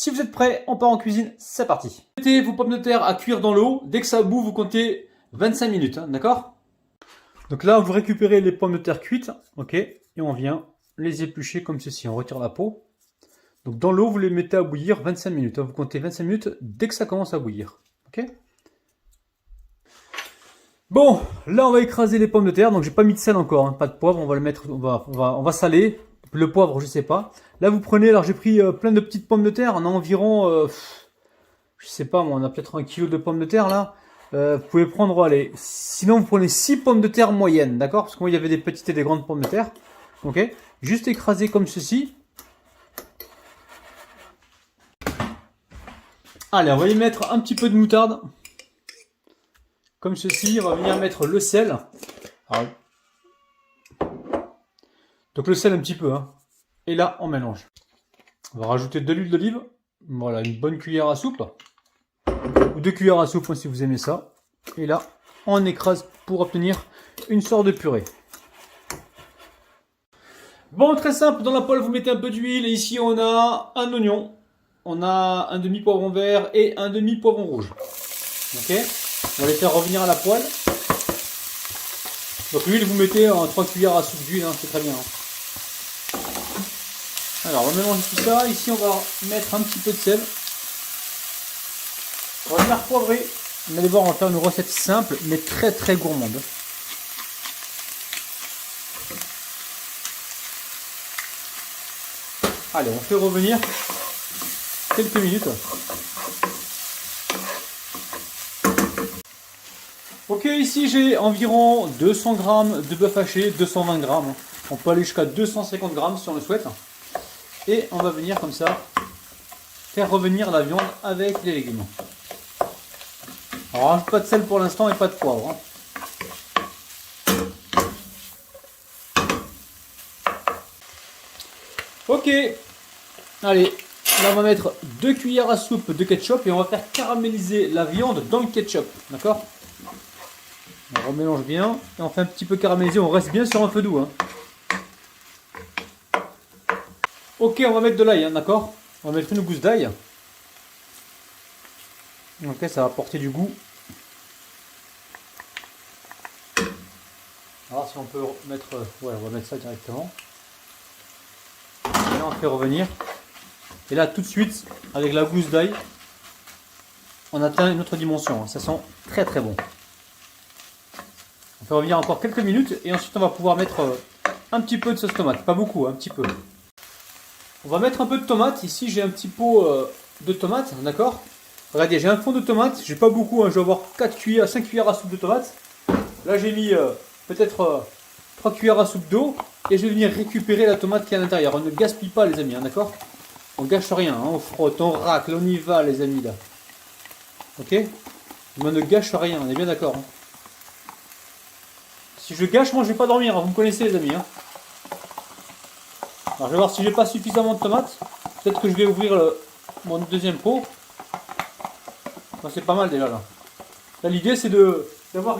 Si vous êtes prêts, on part en cuisine, c'est parti. Mettez vos pommes de terre à cuire dans l'eau. Dès que ça bout, vous comptez 25 minutes, hein, d'accord? Donc là, vous récupérez les pommes de terre cuites, ok? Et on vient les éplucher comme ceci. On retire la peau. Donc dans l'eau, vous les mettez à bouillir 25 minutes. Vous comptez 25 minutes dès que ça commence à bouillir, ok? Bon, là on va écraser les pommes de terre. Donc j'ai pas mis de sel encore, hein, pas de poivre. On va le mettre, on va saler. Le poivre, je sais pas. Là vous prenez, alors j'ai pris plein de petites pommes de terre. On a environ, je sais pas moi, on a peut-être 1 kilo de pommes de terre là. Vous pouvez prendre, allez, sinon vous prenez 6 pommes de terre moyennes, d'accord? Parce que moi il y avait des petites et des grandes pommes de terre. Ok? Juste écraser comme ceci. Allez, on va y mettre un petit peu de moutarde. Comme ceci, on va venir mettre le sel. Alors, donc le sel un petit peu, hein. Et là, on mélange. On va rajouter de l'huile d'olive. Voilà, une bonne cuillère à soupe. Ou 2 cuillères à soupe si vous aimez ça. Et là, on écrase pour obtenir une sorte de purée. Bon, très simple, dans la poêle, vous mettez un peu d'huile. Et ici, on a un oignon. On a un demi-poivron vert et un demi-poivron rouge. Ok? On va les faire revenir à la poêle. Donc l'huile, vous mettez en 3 cuillères à soupe d'huile, hein, c'est très bien. Hein. Alors, on va mélanger tout ça. Ici, on va mettre un petit peu de sel. On va venir poivrer. Vous allez voir, on va faire une recette simple, mais très très gourmande. Allez, on fait revenir quelques minutes. Ok, ici j'ai environ 200 g de bœuf haché, 220 g. On peut aller jusqu'à 250 g si on le souhaite. Et on va venir comme ça faire revenir la viande avec les légumes. Alors, pas de sel pour l'instant et pas de poivre. Ok, allez, là on va mettre 2 cuillères à soupe de ketchup et on va faire caraméliser la viande dans le ketchup, d'accord? On remélange bien et on fait un petit peu caraméliser, on reste bien sur un feu doux. Hein. Ok, on va mettre de l'ail, hein, d'accord? On va mettre une gousse d'ail. Ok, ça va apporter du goût. Alors si on peut mettre, ouais, on va mettre ça directement. Et là on fait revenir. Et là tout de suite, avec la gousse d'ail, on atteint une autre dimension. Hein. Ça sent très très bon. On fait revenir encore quelques minutes et ensuite on va pouvoir mettre un petit peu de sauce tomate. Pas beaucoup, un petit peu. On va mettre un peu de tomate. Ici j'ai un petit pot de tomate, d'accord? Regardez, j'ai un fond de tomate. J'ai pas beaucoup, hein. Je vais avoir 4 cuillères, 5 cuillères à soupe de tomate. Là j'ai mis peut-être 3 cuillères à soupe d'eau. Et je vais venir récupérer la tomate qui est à l'intérieur. On ne gaspille pas les amis, hein, d'accord? On gâche rien, hein. On frotte, on racle, on y va les amis là. Ok? Mais on ne gâche rien, on est bien d'accord. Hein. Si je gâche, moi je vais pas dormir, hein. Vous me connaissez les amis. Hein. Alors je vais voir si j'ai pas suffisamment de tomates. Peut-être que je vais ouvrir mon deuxième pot. Bon, c'est pas mal déjà là. Là l'idée c'est d'avoir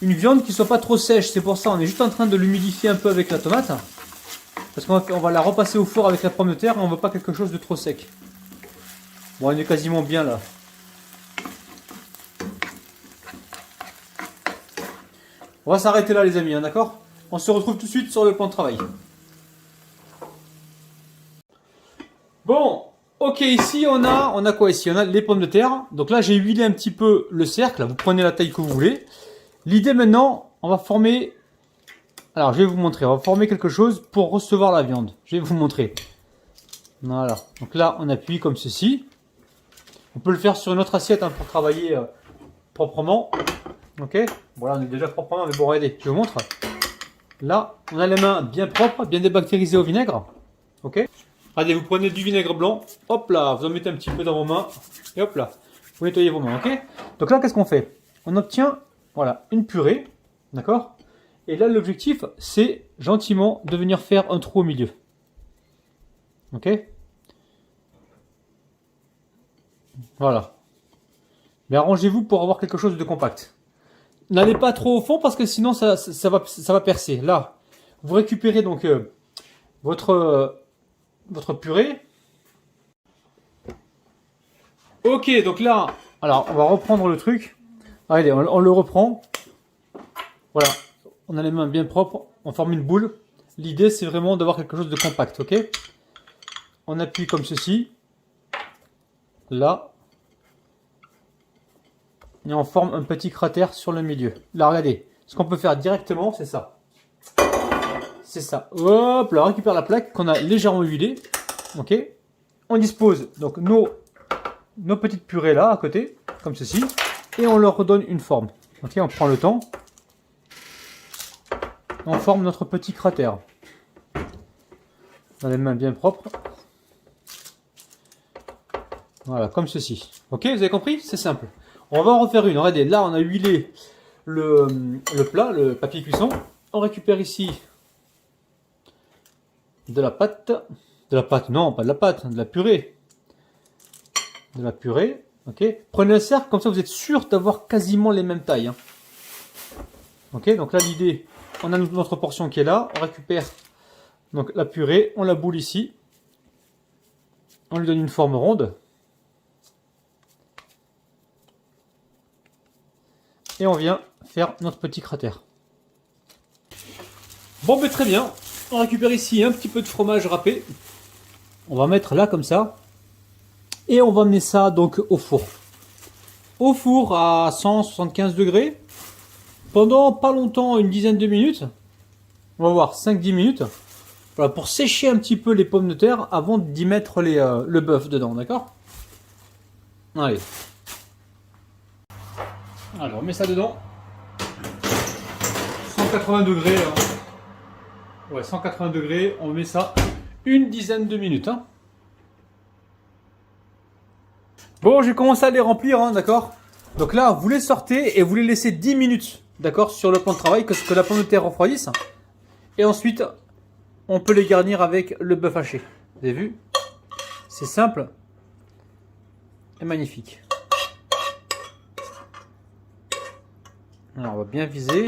une viande qui soit pas trop sèche. C'est pour ça on est juste en train de l'humidifier un peu avec la tomate. Parce qu'on va la repasser au four avec la pomme de terre et on veut pas quelque chose de trop sec. Bon, on est quasiment bien là. On va s'arrêter là les amis, hein, d'accord? On se retrouve tout de suite sur le plan de travail. Bon, ok, ici on a quoi ici? On a les pommes de terre. Donc là j'ai huilé un petit peu le cercle. Vous prenez la taille que vous voulez. L'idée maintenant, on va former... Alors je vais vous montrer, on va former quelque chose pour recevoir la viande. Je vais vous montrer. Voilà, donc là on appuie comme ceci. On peut le faire sur une autre assiette hein, pour travailler proprement. Ok, voilà, on est déjà proprement, mais bon, regardez, je vous montre. Là, on a les mains bien propres, bien débactérisées au vinaigre. Ok, regardez, vous prenez du vinaigre blanc, hop là, vous en mettez un petit peu dans vos mains, et hop là, vous nettoyez vos mains, ok. Donc là, qu'est-ce qu'on fait? On obtient, voilà, une purée, d'accord. Et là, l'objectif, c'est gentiment de venir faire un trou au milieu. Ok. Voilà. Mais arrangez-vous pour avoir quelque chose de compact. N'allez pas trop au fond parce que sinon ça va percer. Là, vous récupérez donc votre purée. Ok, donc là, alors on va reprendre le truc. Allez, on le reprend. Voilà, on a les mains bien propres, on forme une boule. L'idée c'est vraiment d'avoir quelque chose de compact, ok? On appuie comme ceci. Là. Et on forme un petit cratère sur le milieu. Là, regardez. Ce qu'on peut faire directement, c'est ça. C'est ça. Hop, là, on récupère la plaque qu'on a légèrement huilée. Ok. On dispose donc nos petites purées là, à côté, comme ceci. Et on leur redonne une forme. Ok, on prend le temps. On forme notre petit cratère. On a les mains bien propres. Voilà, comme ceci. Ok, vous avez compris? C'est simple. On va en refaire une. Regardez, là, on a huilé le plat, le papier cuisson. On récupère ici de la pâte. De la pâte, non, pas de la pâte, de la purée. De la purée, ok. Prenez un cercle, comme ça vous êtes sûr d'avoir quasiment les mêmes tailles. Hein. Ok, donc là l'idée, on a notre portion qui est là. On récupère donc la purée, on la boule ici. On lui donne une forme ronde. Et on vient faire notre petit cratère. Bon, ben très bien. On récupère ici un petit peu de fromage râpé. On va mettre là comme ça. Et on va mettre ça donc au four. Au four à 175 degrés. Pendant pas longtemps, une dizaine de minutes. On va voir 5-10 minutes. Voilà, pour sécher un petit peu les pommes de terre avant d'y mettre le bœuf dedans, d'accord? Allez. Alors on met ça dedans. 180 degrés. Hein. Ouais, 180 degrés, on met ça une dizaine de minutes. Hein. Bon, j'ai commencé à les remplir, hein, d'accord? Donc là, vous les sortez et vous les laissez 10 minutes, d'accord, sur le plan de travail, que la pomme de terre refroidisse. Et ensuite, on peut les garnir avec le bœuf haché. Vous avez vu? C'est simple et magnifique. Alors, on va bien viser.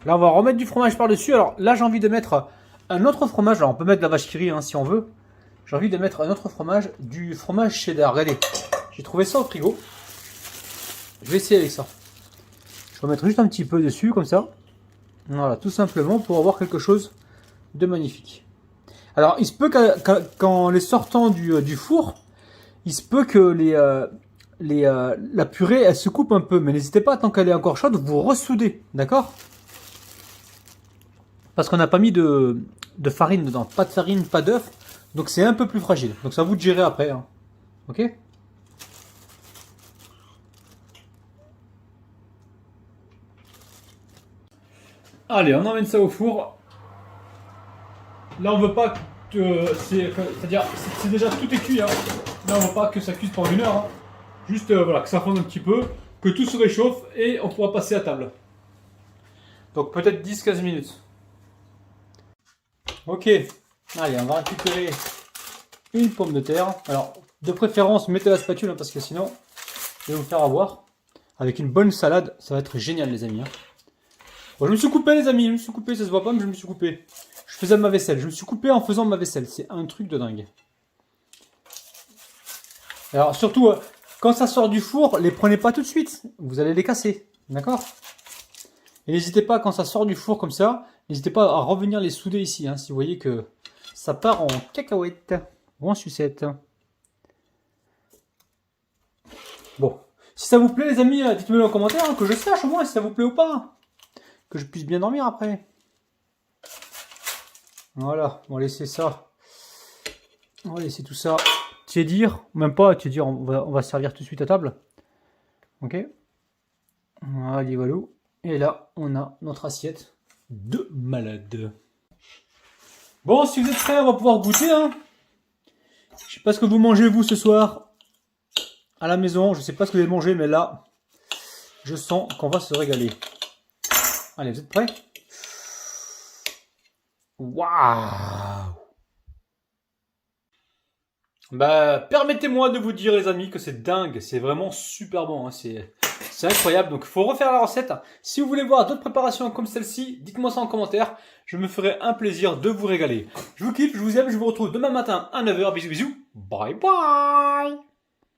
Là, on va remettre du fromage par-dessus. Alors là, j'ai envie de mettre un autre fromage. Alors, on peut mettre de la vache qui rit, hein, si on veut. J'ai envie de mettre un autre fromage, du fromage cheddar. Regardez, j'ai trouvé ça au frigo. Je vais essayer avec ça. Je vais mettre juste un petit peu dessus, comme ça. Voilà, tout simplement pour avoir quelque chose de magnifique. Alors, il se peut qu'en les sortant du four, il se peut que la purée, elle se coupe un peu. Mais n'hésitez pas, tant qu'elle est encore chaude, vous ressoudez, d'accord? Parce qu'on n'a pas mis de farine dedans. Pas de farine, pas d'œuf. Donc c'est un peu plus fragile. Donc ça vous de gérer après. Hein. Ok? Allez, on emmène ça au four. Là, on veut pas que... C'est-à-dire, c'est déjà tout est cuit. Hein. Là, on veut pas que ça cuise pendant 1 heure. Hein. Juste voilà, que ça fonde un petit peu. Que tout se réchauffe et on pourra passer à table. Donc peut-être 10-15 minutes. Ok. Allez, on va récupérer une pomme de terre. Alors, de préférence, mettez la spatule hein, parce que sinon, je vais vous faire avoir. Avec une bonne salade, ça va être génial, les amis. Hein. Bon, je me suis coupé, les amis. Je me suis coupé, ça se voit pas, mais je me suis coupé. Je faisais ma vaisselle. Je me suis coupé en faisant ma vaisselle. C'est un truc de dingue. Alors, surtout, quand ça sort du four, les prenez pas tout de suite. Vous allez les casser. D'accord? Et n'hésitez pas, quand ça sort du four comme ça, n'hésitez pas à revenir les souder ici. Hein, si vous voyez que ça part en cacahuète ou en sucette. Bon. Si ça vous plaît, les amis, dites-moi dans les commentaires, hein, que je sache au moins si ça vous plaît ou pas. Que je puisse bien dormir après. Voilà, on va laisser ça. On va laisser tout ça tiédir. Même pas tiédir, on va servir tout de suite à table. Ok. Allez, voilà. Et là, on a notre assiette de malade. Bon, si vous êtes prêts, on va pouvoir goûter. Hein. Je sais pas ce que vous mangez, vous, ce soir. À la maison, je sais pas ce que vous allez manger, mais là, je sens qu'on va se régaler. Allez, vous êtes prêts? Waouh! Bah, permettez-moi de vous dire, les amis, que c'est dingue. C'est vraiment super bon. Hein. C'est incroyable, donc il faut refaire la recette. Si vous voulez voir d'autres préparations comme celle-ci, dites-moi ça en commentaire. Je me ferai un plaisir de vous régaler. Je vous kiffe, je vous aime, je vous retrouve demain matin à 9 h. Bisous bisous. Bye bye.